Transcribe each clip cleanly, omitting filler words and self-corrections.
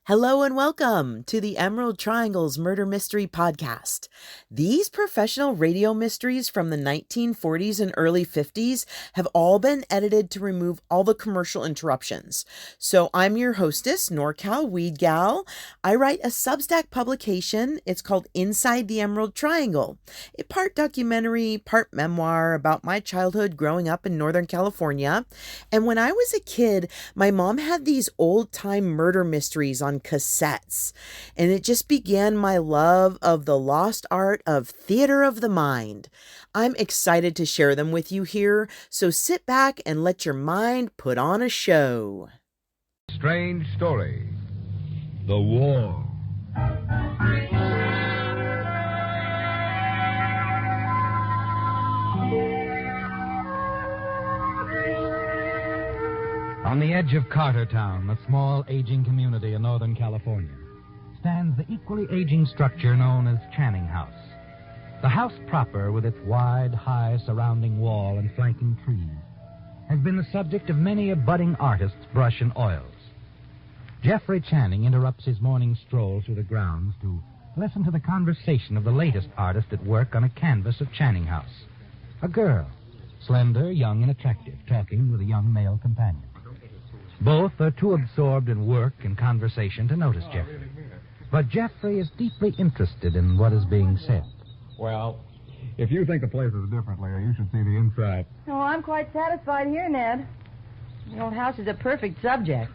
Hello and welcome to the Emerald Triangle's Murder Mystery Podcast. These professional radio mysteries from the 1940s and early 50s have all been edited to remove all the commercial interruptions. So I'm your hostess, NorCalWeedGal. I write a Substack publication. It's called Inside the Emerald Triangle, a part documentary, part memoir about my childhood growing up in Northern California. And when I was a kid, my mom had these old-time murder mysteries on cassettes, and it just began my love of the lost art of theater of the mind. I'm excited to share them with you here, so sit back and let your mind put on a show. Strange story. The War. On the edge of Cartertown, a small aging community in Northern California, stands the equally aging structure known as Channing House. The house proper, with its wide, high surrounding wall and flanking trees, has been the subject of many a budding artist's brush and oils. Jeffrey Channing interrupts his morning stroll through the grounds to listen to the conversation of the latest artist at work on a canvas of Channing House. A girl, slender, young, and attractive, talking with a young male companion. Both are too absorbed in work and conversation to notice Jeffrey. But Jeffrey is deeply interested in what is being said. Well, if you think the place is different, Leah, you should see the inside. Oh, I'm quite satisfied here, Ned. The old house is a perfect subject.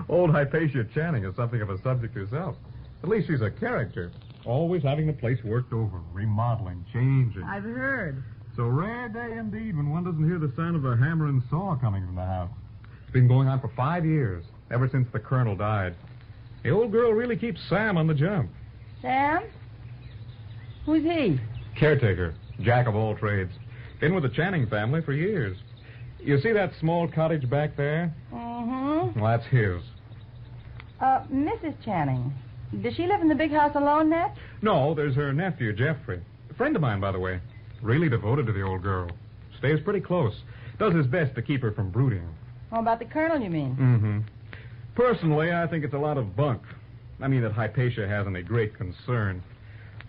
Old Hypatia Channing is something of a subject herself. At least she's a character. Always having the place worked over, remodeling, changing. I've heard. It's a rare day indeed when one doesn't hear the sound of a hammer and saw coming from the house. It's been going on for 5 years, ever since the colonel died. The old girl really keeps Sam on the jump. Sam? Who's he? Caretaker, jack of all trades. Been with the Channing family for years. You see that small cottage back there? Mm-hmm. Well, that's his. Mrs. Channing. Does she live in the big house alone, Ned? No, there's her nephew, Jeffrey. A friend of mine, by the way. Really devoted to the old girl. Stays pretty close. Does his best to keep her from brooding. Oh, about the colonel, you mean? Mm-hmm. Personally, I think it's a lot of bunk. I mean that Hypatia has any great concern.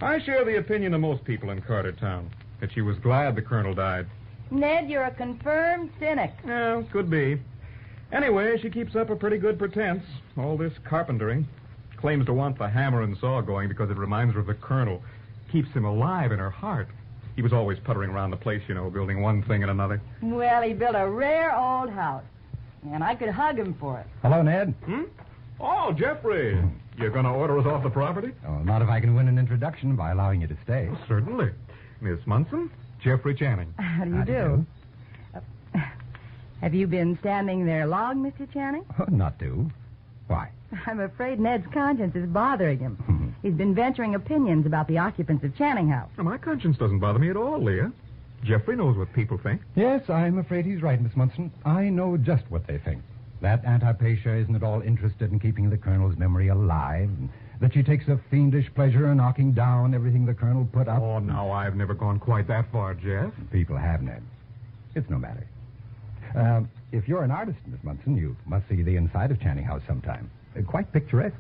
I share the opinion of most people in Cartertown, that she was glad the colonel died. Ned, you're a confirmed cynic. Yeah, could be. Anyway, she keeps up a pretty good pretense. All this carpentering. Claims to want the hammer and saw going because it reminds her of the colonel. Keeps him alive in her heart. He was always puttering around the place, you know, building one thing and another. Well, he built a rare old house. And I could hug him for it. Hello, Ned. Oh, Jeffrey. You're going to order us off the property? Oh, not if I can win an introduction by allowing you to stay. Oh, certainly. Miss Munson, Jeffrey Channing. How do you do? Have you been standing there long, Mr. Channing? Oh, not to. Why? I'm afraid Ned's conscience is bothering him. He's been venturing opinions about the occupants of Channing House. Well, my conscience doesn't bother me at all, Leah. Jeffrey knows what people think. Yes, I'm afraid he's right, Miss Munson. I know just what they think. That Aunt Hypatia isn't at all interested in keeping the colonel's memory alive, and that she takes a fiendish pleasure in knocking down everything the colonel put up. Oh, no, I've never gone quite that far, Jeff. People have, Ned. It's no matter. If you're an artist, Miss Munson, you must see the inside of Channing House sometime. Quite picturesque.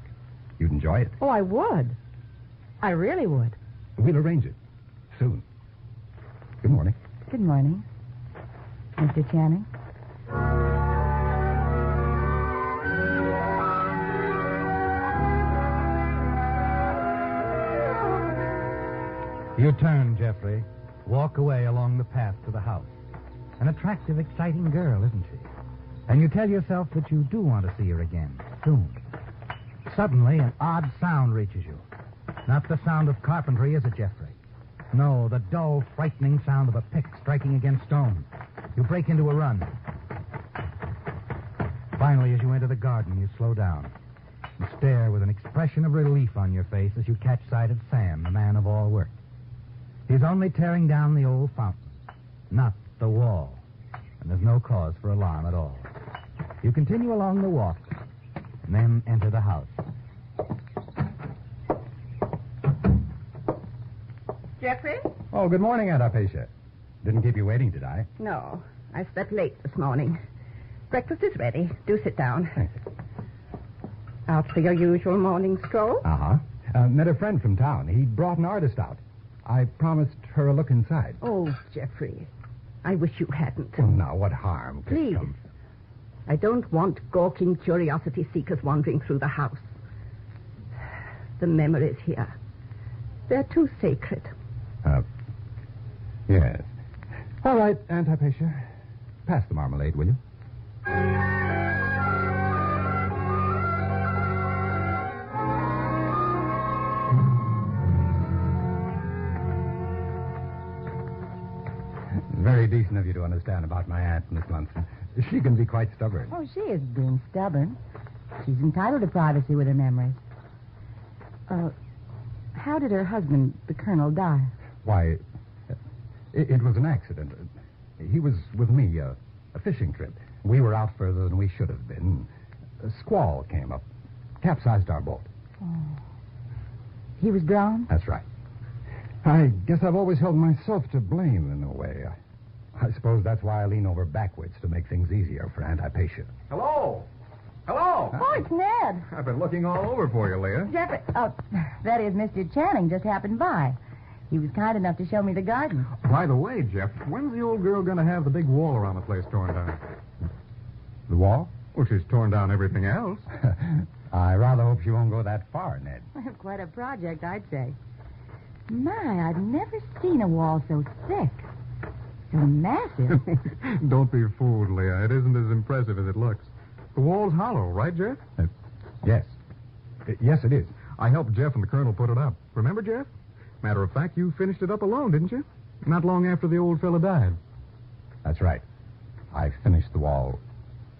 You'd enjoy it. Oh, I would. I really would. We'll arrange it. Soon. Good morning. Good morning, Mr. Channing. You turn, Jeffrey. Walk away along the path to the house. An attractive, exciting girl, isn't she? And you tell yourself that you do want to see her again, soon. Suddenly, an odd sound reaches you. Not the sound of carpentry, is it, Jeffrey? No, the dull, frightening sound of a pick striking against stone. You break into a run. Finally, as you enter the garden, you slow down. You stare with an expression of relief on your face as you catch sight of Sam, the man of all work. He's only tearing down the old fountain, not the wall. And there's no cause for alarm at all. You continue along the walk, and then enter the house. Jeffrey? Oh, good morning, Aunt Hypatia. Didn't keep you waiting, did I? No, I slept late this morning. Breakfast is ready. Do sit down. Thanks. Out for your usual morning stroll? Uh-huh. Met a friend from town. He brought an artist out. I promised her a look inside. Oh, Jeffrey, I wish you hadn't. Well, now, what harm could Please. come? I don't want gawking curiosity seekers wandering through the house. The memories here, they're too sacred. Yes. All right, Aunt Hypatia. Pass the marmalade, will you? Very decent of you to understand about my aunt, Miss Munson. She can be quite stubborn. Oh, she is being stubborn. She's entitled to privacy with her memories. How did her husband, the Colonel, die? Why, it was an accident. He was with me, a fishing trip. We were out further than we should have been. A squall came up, capsized our boat. Oh. He was drowned? That's right. I guess I've always held myself to blame in a way. I suppose that's why I lean over backwards to make things easier for Aunt Hypatia. Hello? Hello? Oh, it's Ned. I've been looking all over for you, Leah. Jeffrey, that is, Mr. Channing just happened by. He was kind enough to show me the garden. By the way, Jeff, when's the old girl going to have the big wall around the place torn down? The wall? Well, she's torn down everything else. I rather hope she won't go that far, Ned. Quite a project, I'd say. My, I've never seen a wall so thick. So massive. Don't be fooled, Leah. It isn't as impressive as it looks. The wall's hollow, right, Jeff? Yes. Yes, it is. I helped Jeff and the Colonel put it up. Remember, Jeff? Matter of fact, you finished it up alone, didn't you? Not long after the old fella died. That's right. I finished the wall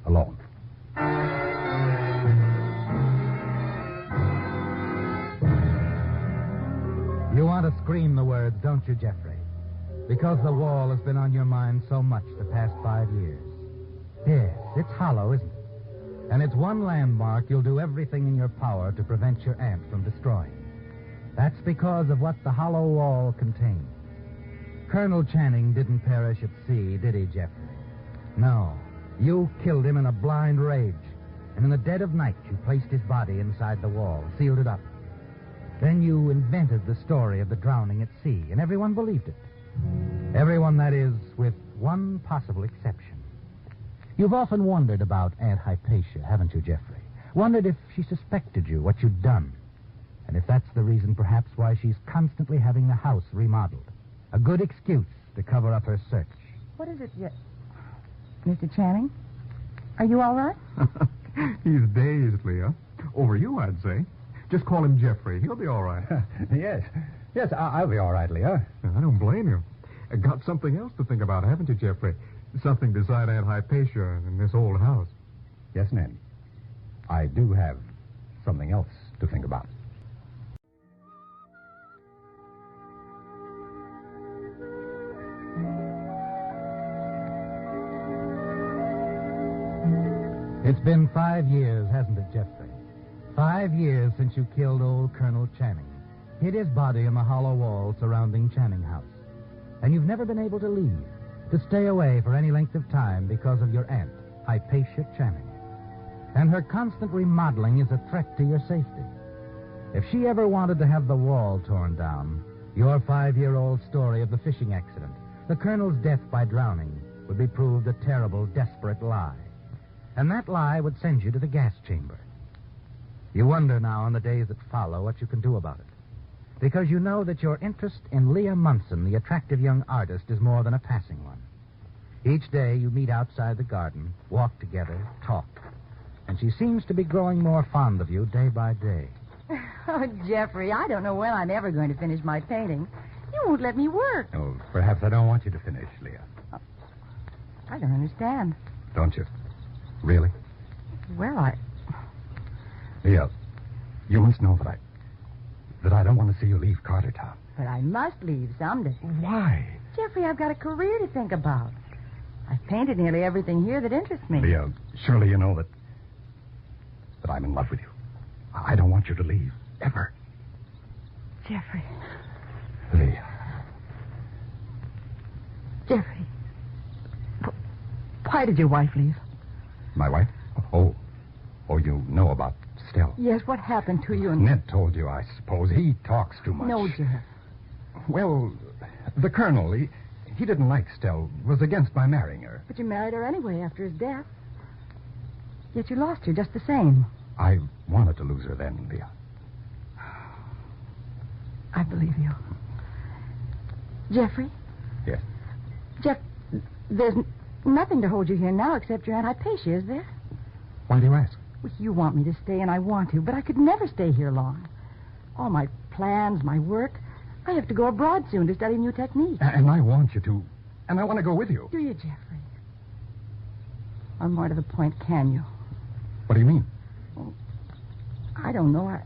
alone. You want to scream the words, don't you, Jeffrey? Because the wall has been on your mind so much the past 5 years. Yes, it's hollow, isn't it? And it's one landmark you'll do everything in your power to prevent your aunt from destroying. That's because of what the hollow wall contains. Colonel Channing didn't perish at sea, did he, Jeffrey? No. You killed him in a blind rage. And in the dead of night, you placed his body inside the wall, sealed it up. Then you invented the story of the drowning at sea, and everyone believed it. Everyone, that is, with one possible exception. You've often wondered about Aunt Hypatia, haven't you, Jeffrey? Wondered if she suspected you, what you'd done. And if that's the reason, perhaps, why she's constantly having the house remodeled. A good excuse to cover up her search. What is it, Mr. Channing? Are you all right? He's dazed, Leah. Over you, I'd say. Just call him Jeffrey. He'll be all right. Yes. Yes, I'll be all right, Leah. I don't blame you. Got something else to think about, haven't you, Jeffrey? Something beside Aunt Hypatia in this old house. Yes, Ned. I do have something else to think about. It's been 5 years, hasn't it, Jeffrey? 5 years since you killed old Colonel Channing, hid his body in the hollow wall surrounding Channing House. And you've never been able to leave, to stay away for any length of time because of your aunt, Hypatia Channing. And her constant remodeling is a threat to your safety. If she ever wanted to have the wall torn down, your 5-year-old story of the fishing accident, the Colonel's death by drowning, would be proved a terrible, desperate lie. And that lie would send you to the gas chamber. You wonder now in the days that follow what you can do about it. Because you know that your interest in Leah Munson, the attractive young artist, is more than a passing one. Each day you meet outside the garden, walk together, talk. And she seems to be growing more fond of you day by day. Oh, Jeffrey, I don't know when I'm ever going to finish my painting. You won't let me work. Oh, perhaps I don't want you to finish, Leah. I don't understand. Don't you? Really? Well, Leah, you must know that I don't want to see you leave Cartertown. But I must leave someday. Why? Jeffrey, I've got a career to think about. I've painted nearly everything here that interests me. Leah, surely you know that I'm in love with you. I don't want you to leave, ever. Jeffrey. Leah. Jeffrey. Why did your wife leave? My wife? Oh, you know about Stell. Yes, what happened to you? Ned told you, I suppose. He talks too much. No, Jeff. Well, the Colonel, he didn't like Stell, was against my marrying her. But you married her anyway after his death. Yet you lost her just the same. I wanted to lose her then, Leah. I believe you. Jeffrey? Yes. Jeff, there's nothing to hold you here now except your Aunt Hypatia, is there? Why do you ask? Well, you want me to stay, and I want to, but I could never stay here long. All my plans, my work. I have to go abroad soon to study new techniques. And I want you to. And I want to go with you. Do you, Jeffrey? Or more to the point, can you? What do you mean? I don't know.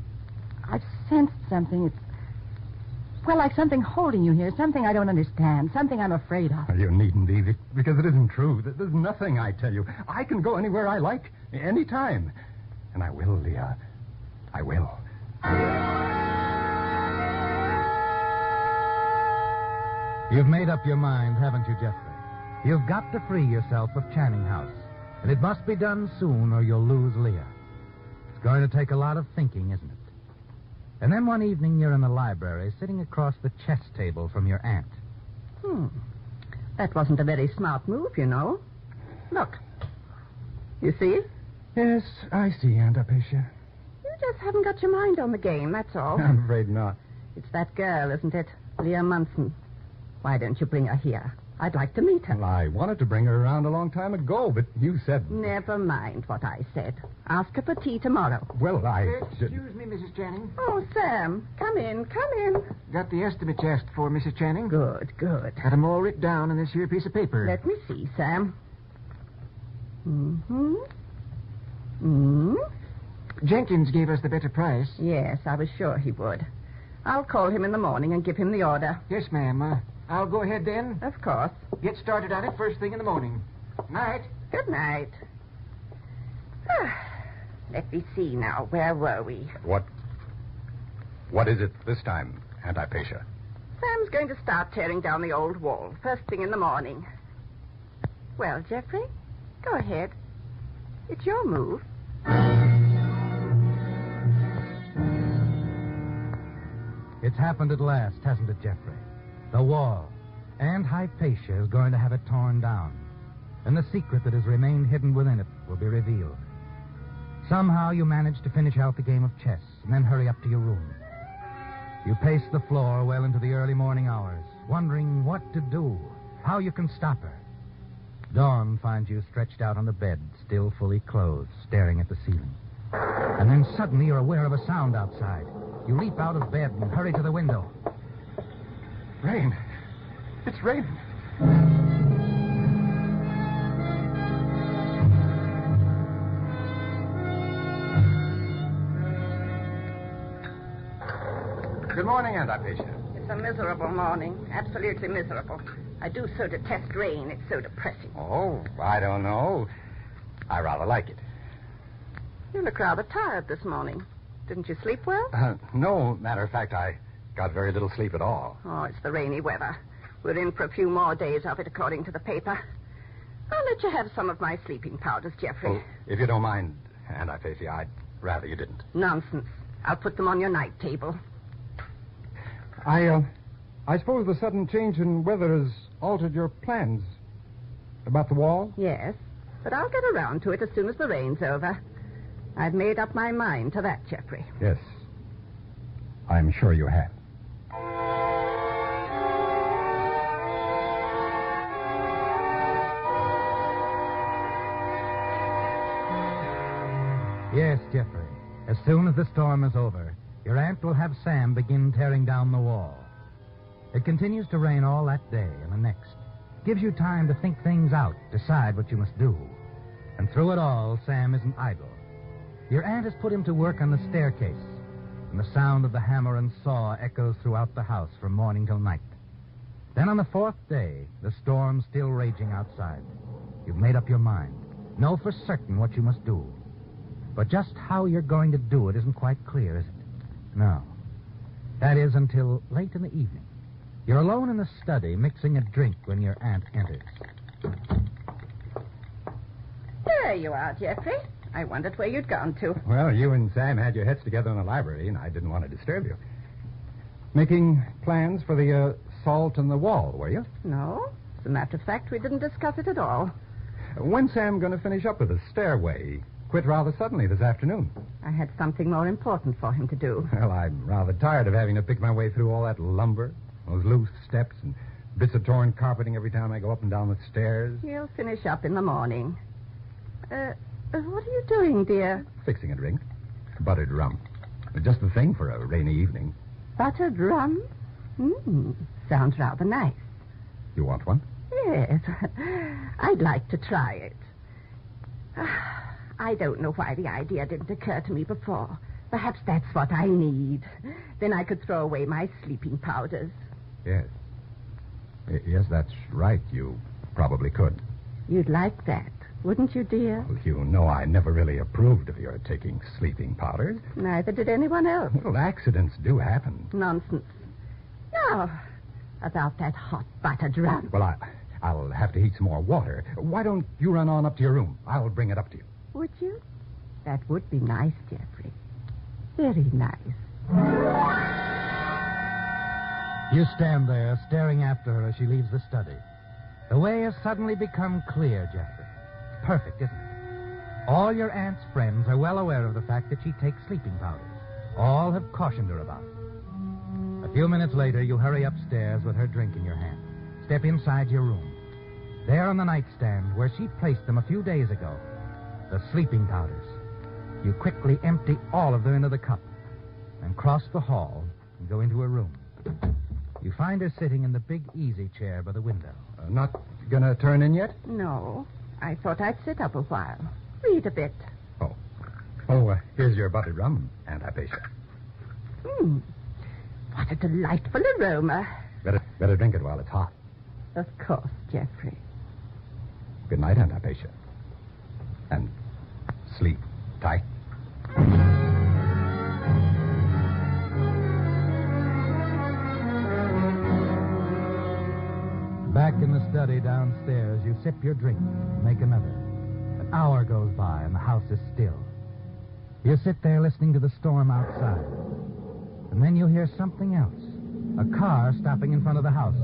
I've sensed something. It's, well, like something holding you here, something I don't understand, something I'm afraid of. You needn't be, because it isn't true. There's nothing, I tell you. I can go anywhere I like, any time. And I will, Leah. I will. You've made up your mind, haven't you, Jeffrey? You've got to free yourself of Channing House. And it must be done soon or you'll lose Leah. It's going to take a lot of thinking, isn't it? And then one evening you're in the library sitting across the chess table from your aunt. That wasn't a very smart move, you know. Look. You see? Yes, I see, Aunt Hypatia. You just haven't got your mind on the game, that's all. I'm afraid not. It's that girl, isn't it? Leah Munson. Why don't you bring her here? I'd like to meet her. Well, I wanted to bring her around a long time ago, but you said... Never mind what I said. Ask her for tea tomorrow. Well, Excuse me, Mrs. Channing. Oh, Sam, come in. Got the estimates asked for, Mrs. Channing. Good. Got 'em all writ down on this here piece of paper. Let me see, Sam. Jenkins gave us the better price. Yes, I was sure he would. I'll call him in the morning and give him the order. Yes, ma'am. I'll go ahead then. Of course. Get started on it first thing in the morning. Night. Good night. Let me see now. Where were we? What is it this time, Aunt Hypatia? Sam's going to start tearing down the old wall first thing in the morning. Well, Jeffrey, go ahead. It's your move. It's happened at last, hasn't it, Jeffrey? The wall. Aunt Hypatia is going to have it torn down. And the secret that has remained hidden within it will be revealed. Somehow you manage to finish out the game of chess and then hurry up to your room. You pace the floor well into the early morning hours, wondering what to do, how you can stop her. Dawn finds you stretched out on the bed, still fully clothed, staring at the ceiling. And then suddenly you're aware of a sound outside. You leap out of bed and hurry to the window. Rain. It's raining. Good morning, Aunt Hypatia. It's a miserable morning. Absolutely miserable. I do so detest rain. It's so depressing. Oh, I don't know. I rather like it. You look rather tired this morning. Didn't you sleep well? No, matter of fact, I got very little sleep at all. Oh, it's the rainy weather. We're in for a few more days of it, according to the paper. I'll let you have some of my sleeping powders, Jeffrey. Oh, if you don't mind, Aunt Hypatia, I'd rather you didn't. Nonsense. I'll put them on your night table. I suppose the sudden change in weather has altered your plans about the wall? Yes, but I'll get around to it as soon as the rain's over. I've made up my mind to that, Jeffrey. Yes. I'm sure you have. Yes, Jeffrey. As soon as the storm is over, your aunt will have Sam begin tearing down the wall. It continues to rain all that day and the next. Gives you time to think things out, decide what you must do. And through it all, Sam isn't idle. Your aunt has put him to work on the staircase, and the sound of the hammer and saw echoes throughout the house from morning till night. Then on the fourth day, the storm's still raging outside. You've made up your mind. Know for certain what you must do. But just how you're going to do it isn't quite clear, is it? No. That is until late in the evening. You're alone in the study, mixing a drink when your aunt enters. There you are, Jeffrey. I wondered where you'd gone to. Well, you and Sam had your heads together in the library, and I didn't want to disturb you. Making plans for the assault on the wall, were you? No. As a matter of fact, we didn't discuss it at all. When's Sam going to finish up with the stairway? Quit rather suddenly this afternoon. I had something more important for him to do. Well, I'm rather tired of having to pick my way through all that lumber, those loose steps, and bits of torn carpeting every time I go up and down the stairs. He'll finish up in the morning. What are you doing, dear? Fixing a drink. Buttered rum. Just the thing for a rainy evening. Buttered rum? Sounds rather nice. You want one? Yes. I'd like to try it. I don't know why the idea didn't occur to me before. Perhaps that's what I need. Then I could throw away my sleeping powders. Yes. Yes, that's right. You probably could. You'd like that, wouldn't you, dear? Well, you know I never really approved of your taking sleeping powders. Neither did anyone else. Well, accidents do happen. Nonsense. Now, about that hot buttered rum. Well, I'll have to heat some more water. Why don't you run on up to your room? I'll bring it up to you. Would you? That would be nice, Jeffrey. Very nice. You stand there, staring after her as she leaves the study. The way has suddenly become clear, Jeffrey. Perfect, isn't it? All your aunt's friends are well aware of the fact that she takes sleeping powders. All have cautioned her about it. A few minutes later, you hurry upstairs with her drink in your hand. Step inside your room. There on the nightstand, where she placed them a few days ago, the sleeping powders. You quickly empty all of them into the cup and cross the hall and go into her room. You find her sitting in the big easy chair by the window. Not gonna turn in yet? No. I thought I'd sit up a while. Read a bit. Here's your buttered rum, Aunt Hypatia. What a delightful aroma. Better drink it while it's hot. Of course, Jeffrey. Good night, Aunt Hypatia. And sleep tight. Back in the study downstairs, you sip your drink, make another. An hour goes by and the house is still. You sit there listening to the storm outside. And then you hear something else. A car stopping in front of the house.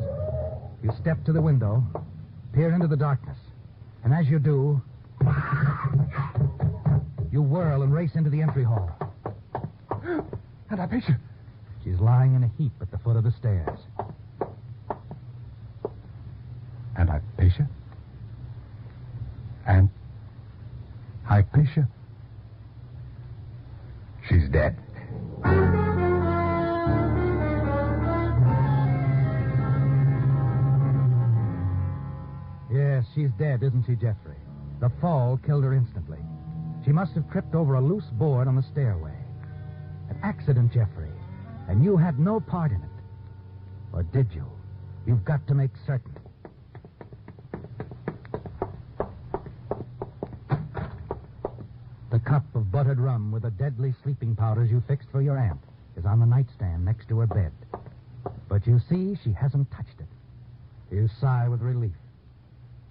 You step to the window, peer into the darkness. And as you do, you whirl and race into the entry hall. Aunt Hypatia. She's lying in a heap at the foot of the stairs. Aunt Hypatia? Aunt Hypatia? She's dead. Yes, she's dead, isn't she, Jeffrey? The fall killed her instantly. She must have tripped over a loose board on the stairway. An accident, Jeffrey. And you had no part in it. Or did you? You've got to make certain. The cup of buttered rum with the deadly sleeping powders you fixed for your aunt is on the nightstand next to her bed. But you see, she hasn't touched it. You sigh with relief.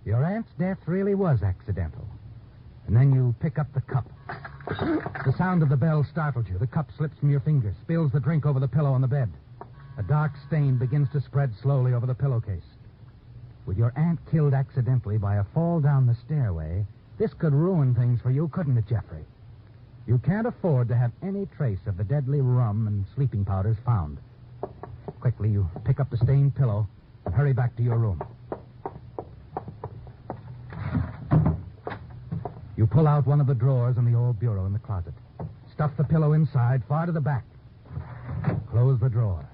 Your aunt's death really was accidental. And then you pick up the cup. The sound of the bell startled you. The cup slips from your fingers, spills the drink over the pillow on the bed. A dark stain begins to spread slowly over the pillowcase. With your aunt killed accidentally by a fall down the stairway, this could ruin things for you, couldn't it, Jeffrey? You can't afford to have any trace of the deadly rum and sleeping powders found. Quickly, you pick up the stained pillow and hurry back to your room. You pull out one of the drawers in the old bureau in the closet. Stuff the pillow inside, far to the back. Close the drawer.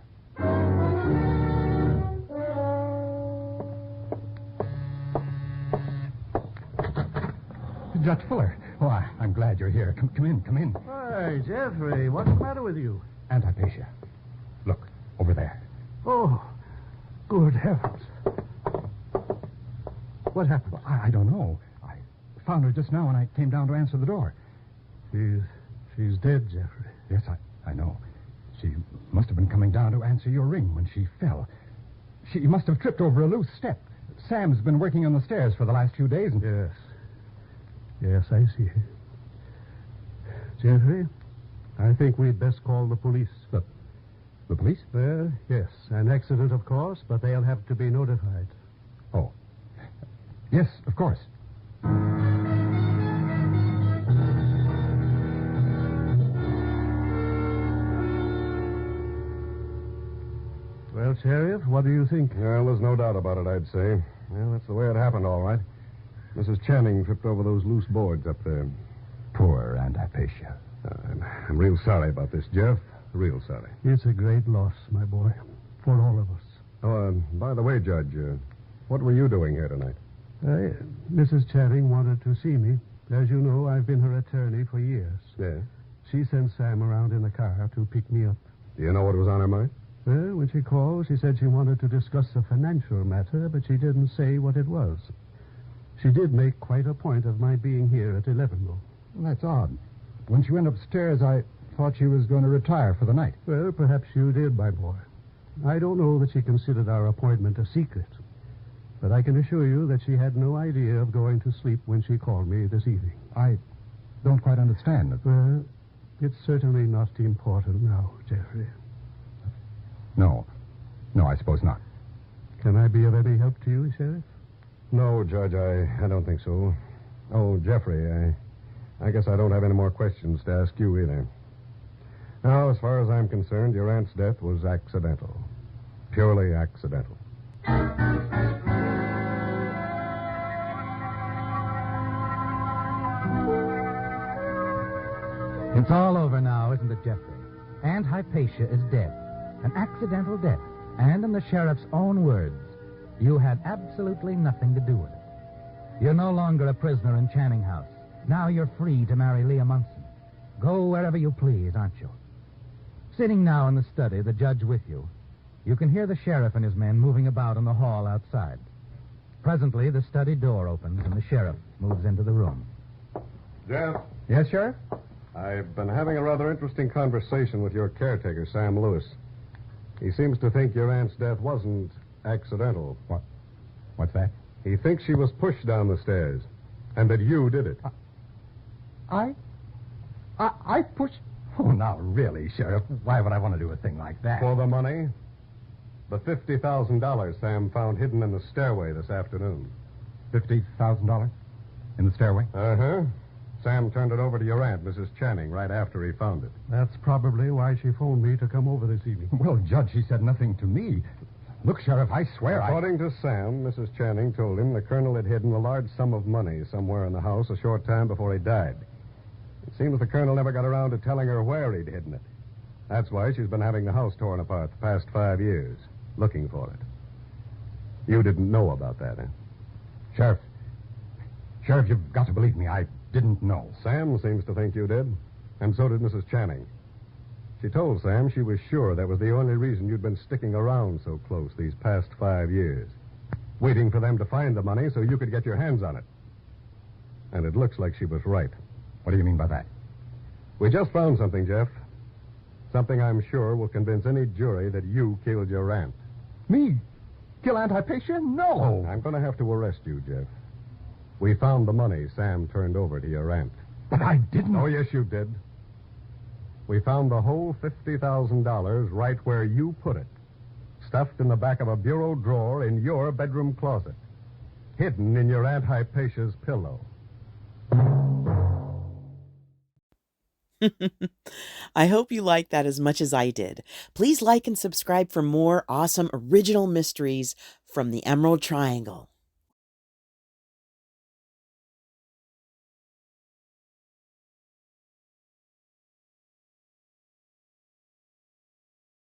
Judge Fuller. Oh, I'm glad you're here. Come in. Hi, Jeffrey. What's the matter with you? Aunt Hypatia. Look, over there. Oh, good heavens. What happened? Well, I don't know. I found her just now when I came down to answer the door. She's dead, Jeffrey. Yes, I know. She must have been coming down to answer your ring when she fell. She must have tripped over a loose step. Sam's been working on the stairs for the last few days. Yes, I see. Jeffrey, I think we'd best call the police. The police? Well, yes, an accident, of course, but they'll have to be notified. Oh. Yes, of course. Well, Sheriff, what do you think? Well, there's no doubt about it, I'd say. Well, that's the way it happened, all right. Mrs. Channing tripped over those loose boards up there. Poor Aunt Hypatia. I'm real sorry about this, Jeff. Real sorry. It's a great loss, my boy, for all of us. Oh, by the way, Judge, what were you doing here tonight? Mrs. Channing wanted to see me. As you know, I've been her attorney for years. Yeah. She sent Sam around in the car to pick me up. Do you know what was on her mind? Well, when she called, she said she wanted to discuss a financial matter, but she didn't say what it was. She did make quite a point of my being here at 11, though. Well, that's odd. When she went upstairs, I thought she was going to retire for the night. Well, perhaps you did, my boy. I don't know that she considered our appointment a secret, but I can assure you that she had no idea of going to sleep when she called me this evening. I don't quite understand. Well, it's certainly not important now, Jeffrey. No, I suppose not. Can I be of any help to you, Sheriff? No, Judge, I don't think so. Oh, Jeffrey, I guess I don't have any more questions to ask you either. Now, as far as I'm concerned, your aunt's death was accidental. Purely accidental. It's all over now, isn't it, Jeffrey? Aunt Hypatia is dead. An accidental death. And in the sheriff's own words, you had absolutely nothing to do with it. You're no longer a prisoner in Channing House. Now you're free to marry Leah Munson. Go wherever you please, aren't you? Sitting now in the study, the judge with you, you can hear the sheriff and his men moving about in the hall outside. Presently, the study door opens and the sheriff moves into the room. Jeff? Yes, Sheriff? I've been having a rather interesting conversation with your caretaker, Sam Lewis. He seems to think your aunt's death wasn't accidental. What's that? He thinks she was pushed down the stairs, and that you did it. I pushed... Oh, now, really, Sheriff, why would I want to do a thing like that? For the money? The $50,000 Sam found hidden in the stairway this afternoon. $50,000? In the stairway? Uh-huh. Sam turned it over to your aunt, Mrs. Channing, right after he found it. That's probably why she phoned me to come over this evening. Well, Judge, she said nothing to me. Look, Sheriff, I swear According to Sam, Mrs. Channing told him the colonel had hidden a large sum of money somewhere in the house a short time before he died. It seems the colonel never got around to telling her where he'd hidden it. That's why she's been having the house torn apart the past 5 years, looking for it. You didn't know about that, eh? Sheriff, you've got to believe me. I didn't know. Sam seems to think you did, and so did Mrs. Channing. She told Sam she was sure that was the only reason you'd been sticking around so close these past 5 years, waiting for them to find the money so you could get your hands on it. And it looks like she was right. What do you mean by that? We just found something, Jeff. Something I'm sure will convince any jury that you killed your aunt. Me? Kill Aunt Hypatia? No. I'm going to have to arrest you, Jeff. We found the money Sam turned over to your aunt. But I didn't. Oh, yes, you did. We found the whole $50,000 right where you put it, stuffed in the back of a bureau drawer in your bedroom closet, hidden in your Aunt Hypatia's pillow. I hope you liked that as much as I did. Please like and subscribe for more awesome original mysteries from the Emerald Triangle.